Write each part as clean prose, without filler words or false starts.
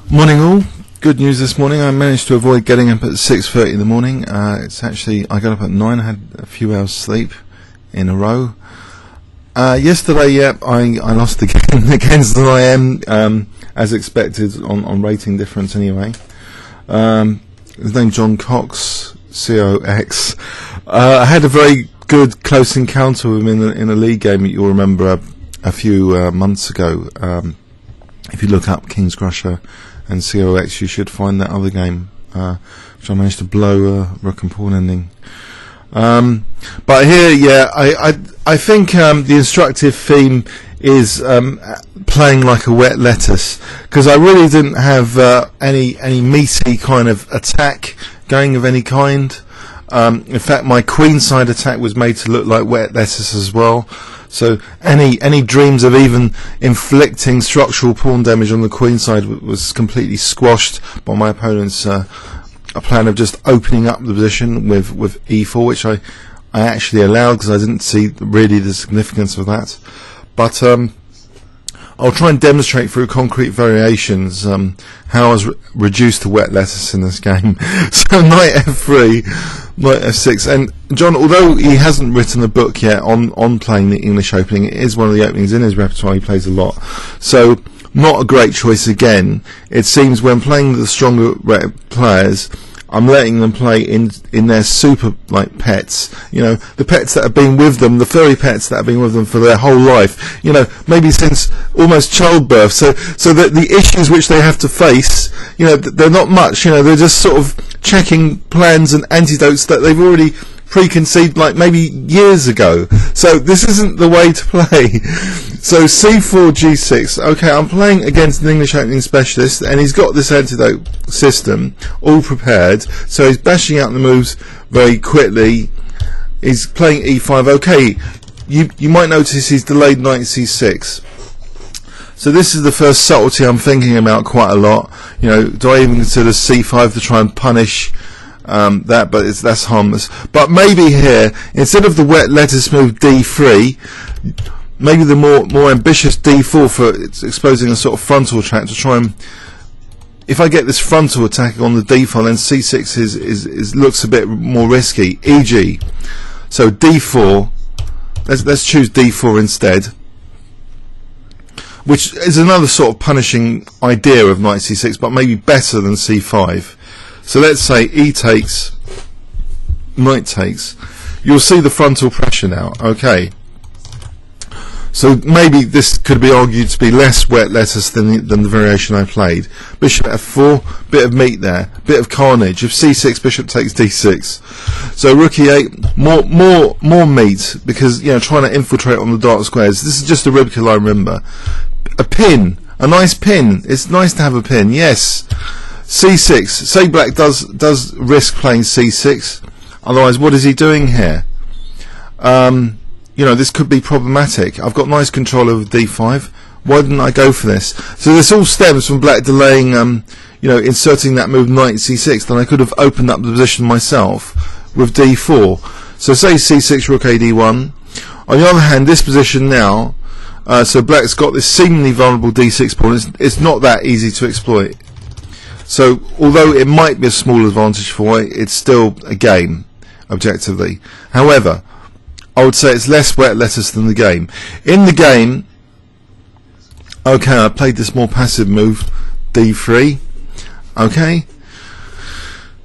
Morning all. Good news this morning. I managed to avoid getting up at 6:30 in the morning. It's actually, I got up at 9, I had a few hours sleep in a row. Yesterday, I lost the game against IM, as expected on rating difference anyway. His name's J.Cox, Qx. I had a very good close encounter with him in a league game that you'll remember a few months ago. If you look up King's Crusher and Qx, you should find that other game, which I managed to blow rook and pawn ending. But here, I think the instructive theme is playing like a wet lettuce, because I really didn't have any meaty kind of attack going of any kind. In fact, my queenside attack was made to look like wet lettuce as well. So any dreams of even inflicting structural pawn damage on the queenside was completely squashed by my opponent's a plan of just opening up the position with e4, which I actually allowed because I didn't see really the significance of that. But I'll try and demonstrate through concrete variations how I was reduced to wet lettuce in this game. So knight f3, knight f6, and John, although he hasn't written a book yet on playing the English opening, it is one of the openings in his repertoire. He plays a lot, so not a great choice again. It seems when playing the stronger players, I'm letting them play in their super like pets, you know, the pets that have been with them, the furry pets that have been with them for their whole life, you know, maybe since almost childbirth. So that the issues which they have to face, you know, they're not much, you know, they're just sort of checking plans and antidotes that they've already preconceived like maybe years ago. So this isn't the way to play. So c4 g6. Okay, I'm playing against an English opening specialist, and he's got this antidote system all prepared, so he's bashing out the moves very quickly. He's playing e5. Okay, you might notice he's delayed knight c6. So this is the first subtlety I'm thinking about quite a lot. You know, do I even consider c5 to try and punish that? But that's harmless. But maybe here, instead of the wet lettuce move d3, maybe the more ambitious d4 for exposing a sort of frontal attack to try and, if I get this frontal attack on the d file, then c6 is looks a bit more risky. E.g., so d4. Let's choose d4 instead, which is another sort of punishing idea of knight c6, but maybe better than c5. So let's say e takes, knight takes. You'll see the frontal pressure now. Okay. So maybe this could be argued to be less wet lettuce than the variation I played. Bishop f4, bit of meat there, bit of carnage. If c6, bishop takes d6. So rook e8, more meat, because, you know, trying to infiltrate on the dark squares. This is just a rib kill, I remember. A pin, a nice pin. It's nice to have a pin. Yes. c6. Say black does risk playing c6. Otherwise, what is he doing here? You know, this could be problematic. I've got nice control over d5. Why didn't I go for this? So this all stems from black delaying, you know, inserting that move knight c6. Then I could have opened up the position myself with d4. So say c6, rook a d1. On the other hand, this position now, so black's got this seemingly vulnerable d6 pawn. It's not that easy to exploit. So although it might be a small advantage for white, it's still a game, objectively. However, I would say it's less wet lettuce than the game. In the game, okay, I played this more passive move, d3. Okay,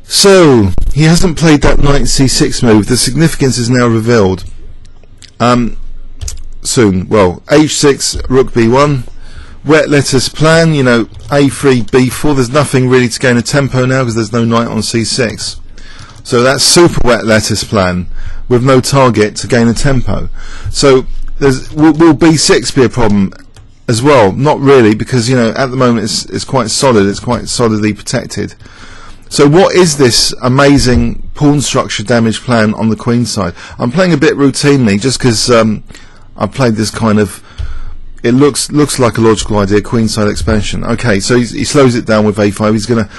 so he hasn't played that knight c6 move. The significance is now revealed. Soon. Well, h6, rook b1, wet lettuce plan. You know, a3, b4. There's nothing really to gain a tempo now because there's no knight on c6. So that's super wet lettuce plan with no target to gain a tempo. So will b6 be a problem as well? Not really, because, you know, at the moment it's quite solid. It's quite solidly protected. So what is this amazing pawn structure damage plan on the queen side? I'm playing a bit routinely just because I've played this kind of, it looks like a logical idea, queen side expansion. Okay, so he slows it down with a5. He's going to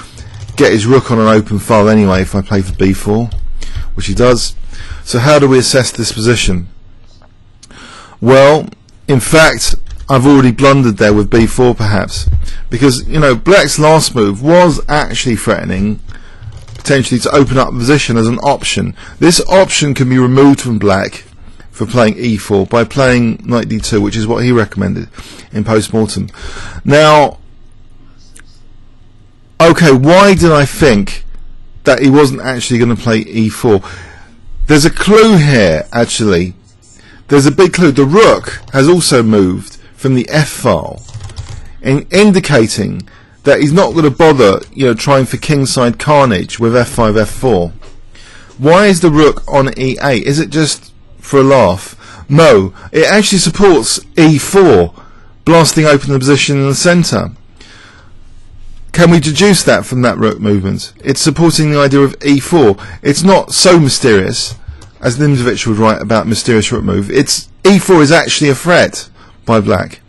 get his rook on an open file anyway if I play for b4, which he does. So how do we assess this position? Well, in fact, I've already blundered there with b4 perhaps, because you know black's last move was actually threatening potentially to open up the position as an option. This option can be removed from black for playing e4 by playing knight d2, which is what he recommended in post-mortem. Now, okay, why did I think that he wasn't actually going to play e4? There's a clue here, actually. There's a big clue. The rook has also moved from the f file, indicating that he's not going to bother, you know, trying for kingside carnage with f5, f4. Why is the rook on e8? Is it just for a laugh? No, it actually supports e4, blasting open the position in the centre. Can we deduce that from that rook movement? It's supporting the idea of e4. It's not so mysterious, as Nde4 would write about mysterious rook move. It's e4 is actually a threat by black.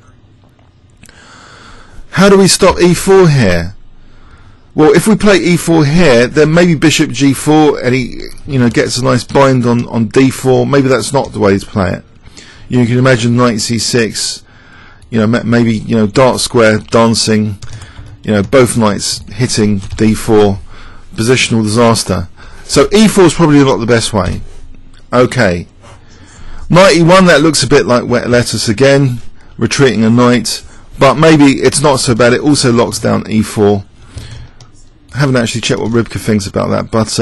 How do we stop e4 here? Well, if we play e4 here, then maybe bishop g4, and he, you know, gets a nice bind on d4. Maybe that's not the way to play it. You can imagine knight c6. You know, maybe, you know, dark square dancing. You know, both knights hitting d4. Positional disaster. So e4 is probably not the best way. Okay. Knight e1, that looks a bit like wet lettuce again, retreating a knight. But maybe it's not so bad. It also locks down e4. I haven't actually checked what Ribka thinks about that, but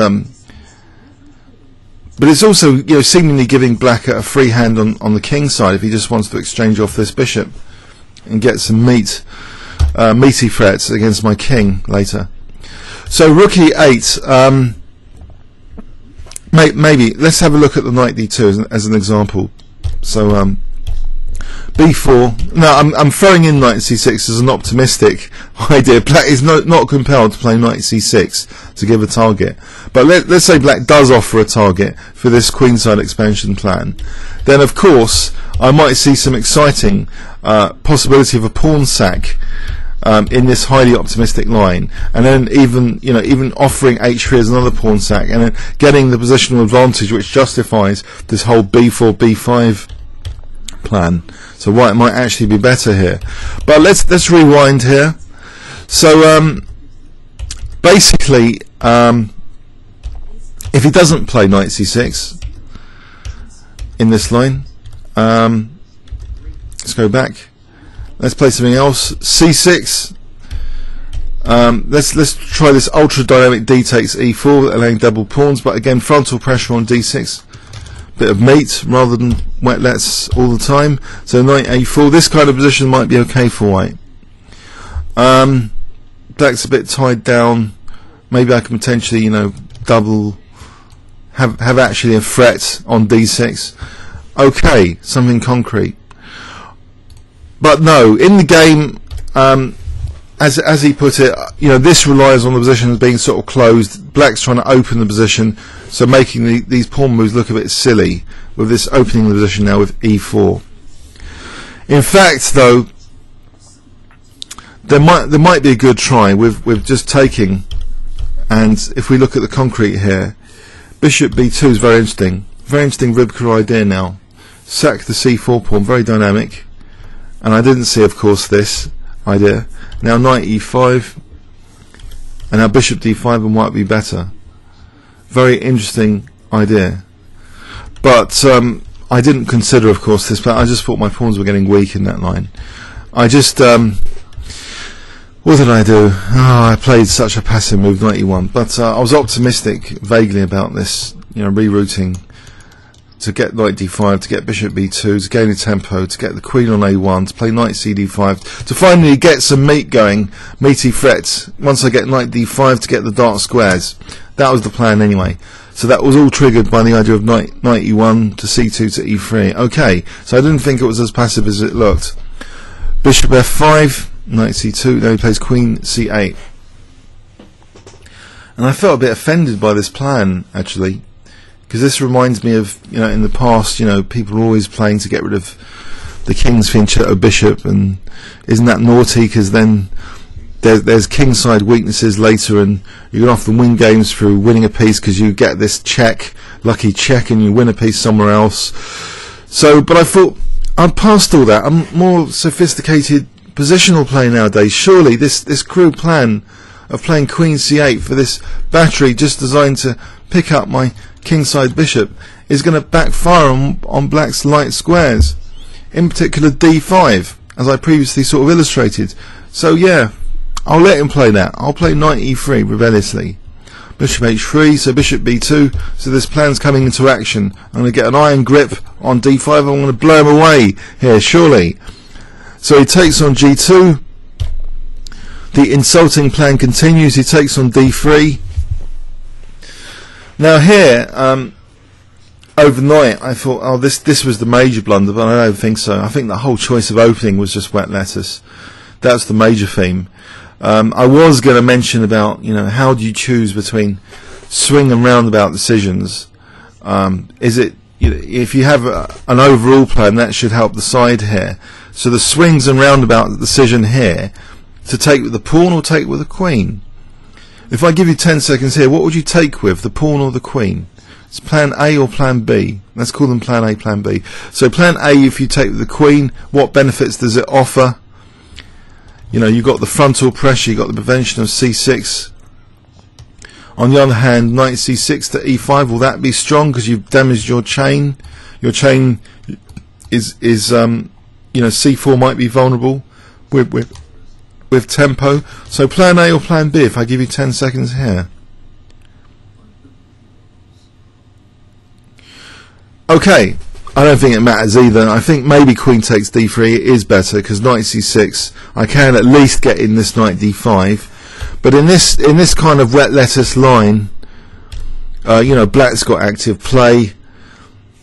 it's also, you know, seemingly giving black a free hand on the king side if he just wants to exchange off this bishop and get some meaty threats against my king later. So rook e8. Maybe let's have a look at the knight d2 as an example. So b4. Now I'm throwing in knight c6 as an optimistic idea. Black is not compelled to play knight c6 to give a target, but let's say black does offer a target for this queenside expansion plan. Then of course I might see some exciting possibility of a pawn sack in this highly optimistic line, and then even offering h3 as another pawn sack, and then getting the positional advantage which justifies this whole b4 b5 plan. So white might actually be better here. But let's rewind here. So basically, if he doesn't play knight c6 in this line, let's go back. Let's play something else. c6. Let's try this ultra dynamic d takes e4, allowing double pawns, but again frontal pressure on d6. Bit of meat rather than wetlets all the time. So knight a4. This kind of position might be okay for white. Black's a bit tied down. Maybe I can potentially, you know, double, have actually a threat on d6. Okay, something concrete. But no, in the game, as he put it, you know, this relies on the position as being sort of closed. Black's trying to open the position, so making these pawn moves look a bit silly with this opening the position now with e4. In fact, though, there might be a good try with just taking, and if we look at the concrete here, bishop b2 is very interesting Ribka idea now. Sack the c4 pawn, very dynamic, and I didn't see, of course, this idea. Now knight e5, and now bishop d5 and white be better. Very interesting idea, but I didn't consider, of course, this. But I just thought my pawns were getting weak in that line. I just what did I do? Oh, I played such a passive move, knight e1. But I was optimistic vaguely about this, you know, rerouting to get knight d5, to get bishop b2, to gain a tempo, to get the queen on a1, to play knight cd5, to finally get some meat going, meaty threats. Once I get knight d5 to get the dark squares. That was the plan anyway. So that was all triggered by the idea of knight e1 to c2 to e3. Okay, so I didn't think it was as passive as it looked. Bishop f5, knight c2, then he plays queen c8. And I felt a bit offended by this plan, actually, because this reminds me of, you know, in the past, you know, people are always playing to get rid of the king's fianchetto bishop, and isn't that naughty? Because then there's kingside weaknesses later, and you can often win games through winning a piece because you get this check, lucky check, and you win a piece somewhere else. So, but I thought I'm past all that. I'm more sophisticated positional play nowadays. Surely this crude plan of playing Queen C8 for this battery just designed to pick up my kingside bishop is going to backfire on black's light squares, in particular D5, as I previously sort of illustrated. So yeah, I'll let him play that. I'll play knight E3 rebelliously. Bishop H3, so bishop B2, so this plan's coming into action. I'm going to get an iron grip on D5, I'm going to blow him away here, surely. So he takes on G2, the insulting plan continues, he takes on D3. Now here, overnight I thought, oh, this was the major blunder, but I don't think so. I think the whole choice of opening was just wet lettuce. That's the major theme. I was going to mention about, how do you choose between swing and roundabout decisions? Is it, if you have an overall plan, that should help the side here. So the swings and roundabout decision here, to take with the pawn or take with the queen. If I give you 10 seconds here, what would you take with, the pawn or the queen? It's plan A or plan B. Let's call them plan A, plan B. So plan A, if you take with the queen, what benefits does it offer? You've got the frontal pressure, you've got the prevention of C6. On the other hand, knight C6 to E5, will that be strong because you've damaged your chain? Your chain is C4 might be vulnerable with tempo. So plan A or plan B, if I give you 10 seconds here. Okay, I don't think it matters either. I think maybe queen takes D3 is better because knight C6 I can at least get in this knight D5. But in this kind of wet lettuce line, black's got active play.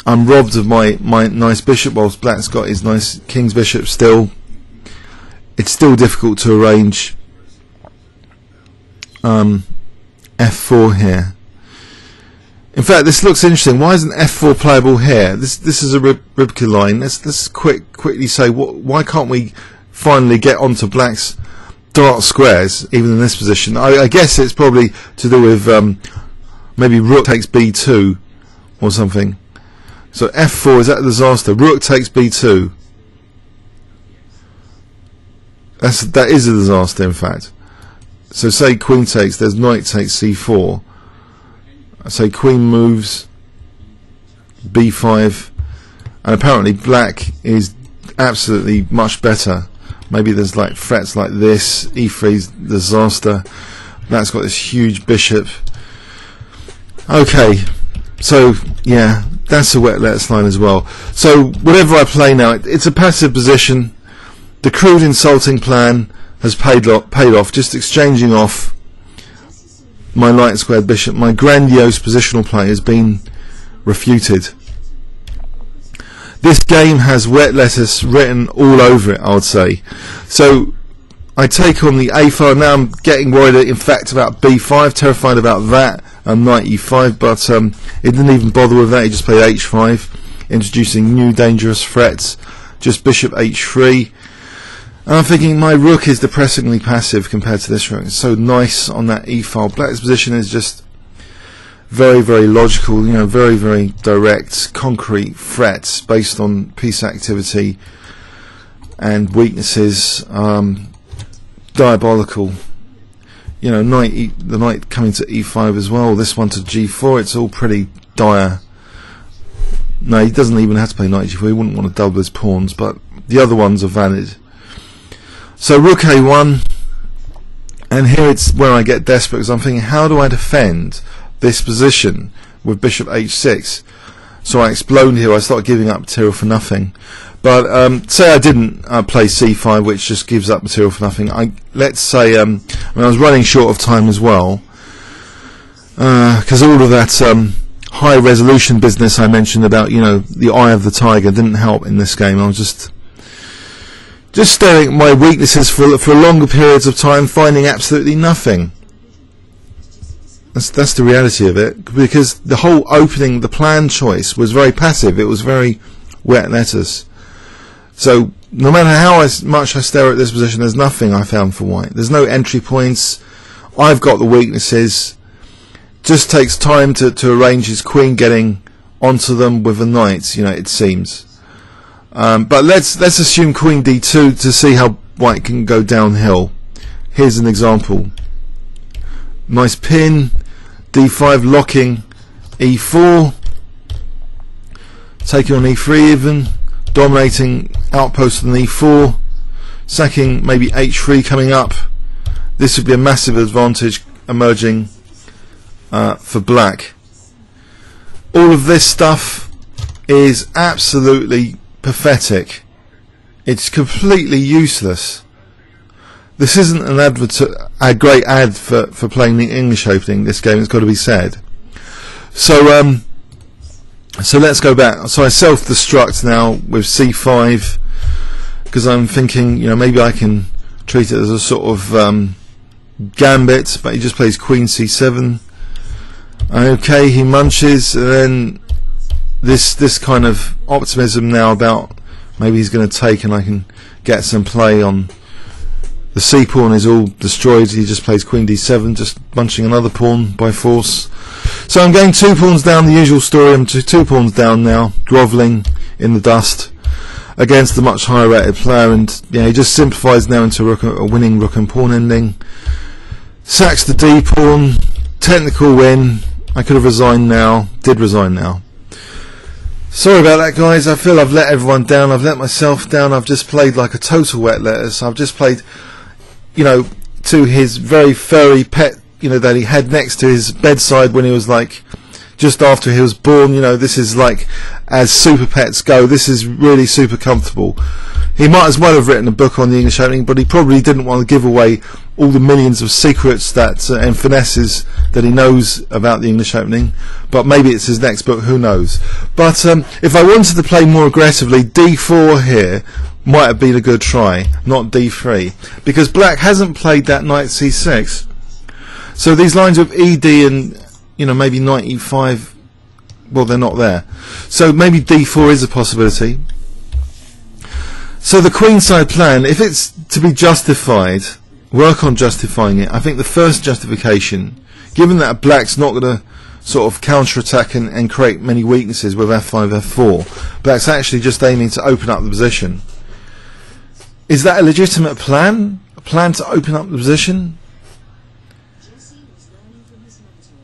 I'm robbed of my nice bishop whilst black's got his nice king's bishop still. It's still difficult to arrange F4 here. In fact, this looks interesting. Why isn't F4 playable here? This is a Ribke line. Let's quickly say, why can't we finally get onto black's dark squares, even in this position? I guess it's probably to do with maybe rook takes B2 or something. So F4, is that a disaster? Rook takes B2. That is a disaster, in fact. So say queen takes, there's knight takes C4. Say queen moves, B5, and apparently black is absolutely much better. Maybe there's like threats like this. E3's disaster. Black's got this huge bishop. Okay, so yeah, that's a wet lettuce line as well. So whatever I play now, it's a passive position. The crude insulting plan has paid off, just exchanging off my light squared bishop. My grandiose positional play has been refuted. This game has wet lettuce written all over it, I would say. So I take on the A file. Now I'm getting worried, in fact, about B5, terrified about that, and knight E5, but it didn't even bother with that. He just played H5, introducing new dangerous threats. Just bishop H3. And I'm thinking my rook is depressingly passive compared to this rook. It's so nice on that E file. Black's position is just very, very logical, very, very direct, concrete threats based on piece activity and weaknesses. Diabolical. The knight coming to E5 as well. This one to G4. It's all pretty dire. No, he doesn't even have to play knight G4. He wouldn't want to double his pawns, but the other ones are valid. So rook A1, and here it's where I get desperate because I'm thinking, how do I defend this position with bishop H6? So I explode here. I start giving up material for nothing. But say I didn't play C5, which just gives up material for nothing. Let's say I was running short of time as well, because all of that high resolution business I mentioned about the eye of the tiger didn't help in this game. I was just staring at my weaknesses for longer periods of time, finding absolutely nothing. That's the reality of it, because the whole opening, the plan choice was very passive. It was very wet lettuce. So no matter how much I stare at this position, there's nothing I found for white. There's no entry points. I've got the weaknesses. Just takes time to arrange his queen getting onto them with a knight, it seems. But let's assume Queen D2 to see how white can go downhill. Here's an example. Nice pin, D5 locking E4, taking on E3 even, dominating outpost on E4, sacking maybe H3 coming up. This would be a massive advantage emerging for black. All of this stuff is absolutely pathetic. It's completely useless. This isn't a great ad for playing the English opening, this game, it's got to be said. So so let's go back. So I self-destruct now with C5 because I'm thinking, maybe I can treat it as a sort of gambit, but he just plays Queen C7. Okay, he munches, and then this kind of optimism now about maybe he's going to take and I can get some play on the C pawn is all destroyed. He just plays Queen D7, just munching another pawn by force. So I'm going 2 pawns down, the usual story. I'm 2 pawns down now, grovelling in the dust against the much higher rated player, and he just simplifies now into a winning rook and pawn ending. Sacks the D pawn, technical win. I could have resigned now, did resign now. Sorry about that, guys. I feel I've let everyone down, I've let myself down. I've just played like a total wet lettuce. I've just played, to his very furry pet, that he had next to his bedside when he was like just after he was born. This is like as super pets go. This is really super comfortable. He might as well have written a book on the English opening, but he probably didn't want to give away all the millions of secrets that and finesses that he knows about the English opening. But maybe it's his next book, who knows. But if I wanted to play more aggressively, D4 here might have been a good try, not D3, because black hasn't played that knight C6. So these lines of ED and maybe knight E5, well, they're not there. So maybe D4 is a possibility. So the queenside plan, if it's to be justified, work on justifying it. I think the first justification, given that black's not going to sort of counter-attack and create many weaknesses with F5, F4, black's actually just aiming to open up the position. Is that a legitimate plan? A plan to open up the position?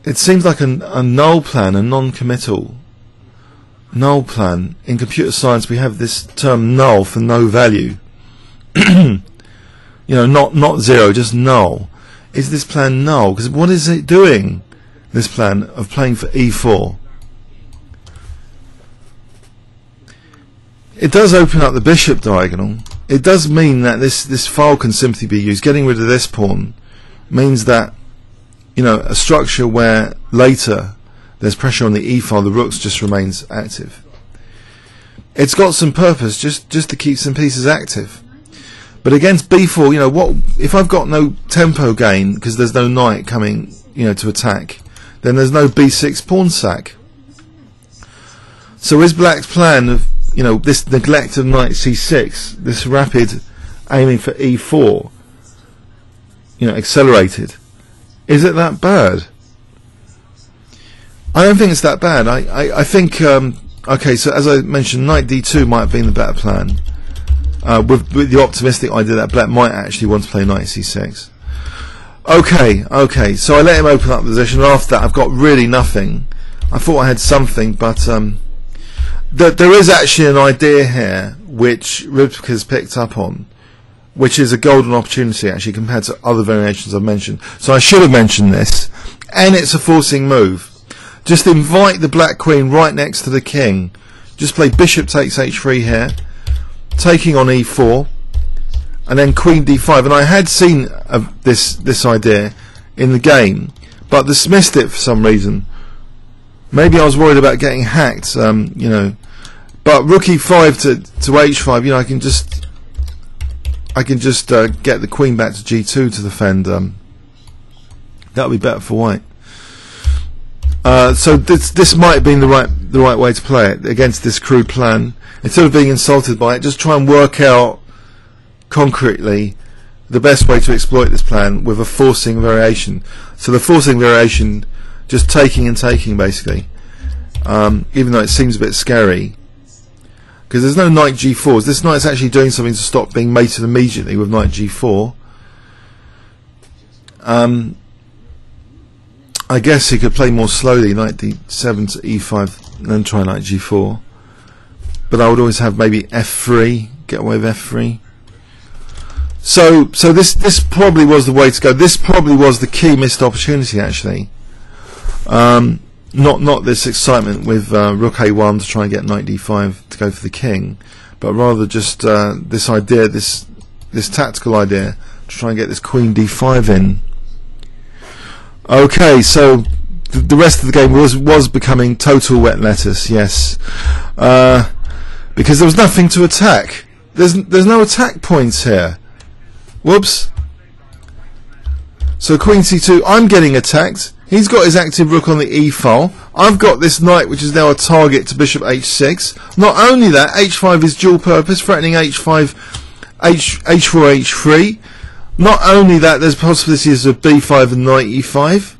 It seems like a null plan, a non-committal null plan. In computer science we have this term null for no value. Not zero, just null. Is this plan null? Because what is it doing, this plan of playing for E4? It does open up the bishop diagonal. It does mean that this file can simply be used. Getting rid of this pawn means that a structure where later there's pressure on the E file, the rooks just remains active. It's got some purpose, just to keep some pieces active. But against B4, what if I've got no tempo gain because there's no knight coming, to attack, then there's no B6 pawn sack. So is black's plan of this neglect of knight C6, this rapid aiming for E4, accelerated? Is it that bad? I don't think it's that bad. I think okay, so as I mentioned, knight D2 might have been the better plan, with the optimistic idea that black might actually want to play knight C6. Okay, so I let him open up the position, and after that I've got really nothing. I thought I had something, but there is actually an idea here which Rybka's picked up on, which is a golden opportunity actually compared to other variations I've mentioned. So I should have mentioned this, and it's a forcing move. Just invite the black queen right next to the king. Just play bishop takes H3 here, taking on E4, and then Queen D5. And I had seen this idea in the game, but dismissed it for some reason. Maybe I was worried about getting hacked, But Rook E5 to H5, I can just get the queen back to G2 to defend. That would be better for white. So this might have been the right way to play it against this crude plan. Instead of being insulted by it, just try and work out concretely the best way to exploit this plan with a forcing variation. So the forcing variation, just taking and taking basically, even though it seems a bit scary. because there's no knight g4s. This knight's actually doing something to stop being mated immediately with knight g4. I guess he could play more slowly, knight d7 to e5, and then try knight g4. But I would always have maybe f3, get away with f3. So this probably was the way to go. This probably was the key missed opportunity, actually. Not this excitement with rook a1 to try and get knight d5 to go for the king, but rather just this idea, this tactical idea to try and get this queen d5 in. Okay, so the rest of the game was becoming total wet lettuce, yes, because there was nothing to attack. There's no attack points here. Whoops. So queen c2, I'm getting attacked. He's got his active rook on the e file. I've got this knight which is now a target to bishop h6. Not only that, h5 is dual purpose, threatening h5, h4, h3. Not only that, there's possibilities of b5 and knight e5.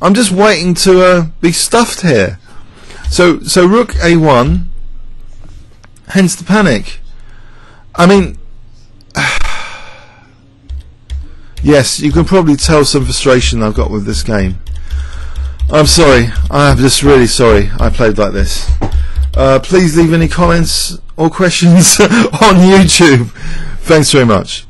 I'm just waiting to be stuffed here. So rook a1, hence the panic. I mean, yes, you can probably tell some frustration I've got with this game. I'm sorry, I'm just really sorry I played like this. Please leave any comments or questions on YouTube. Thanks very much.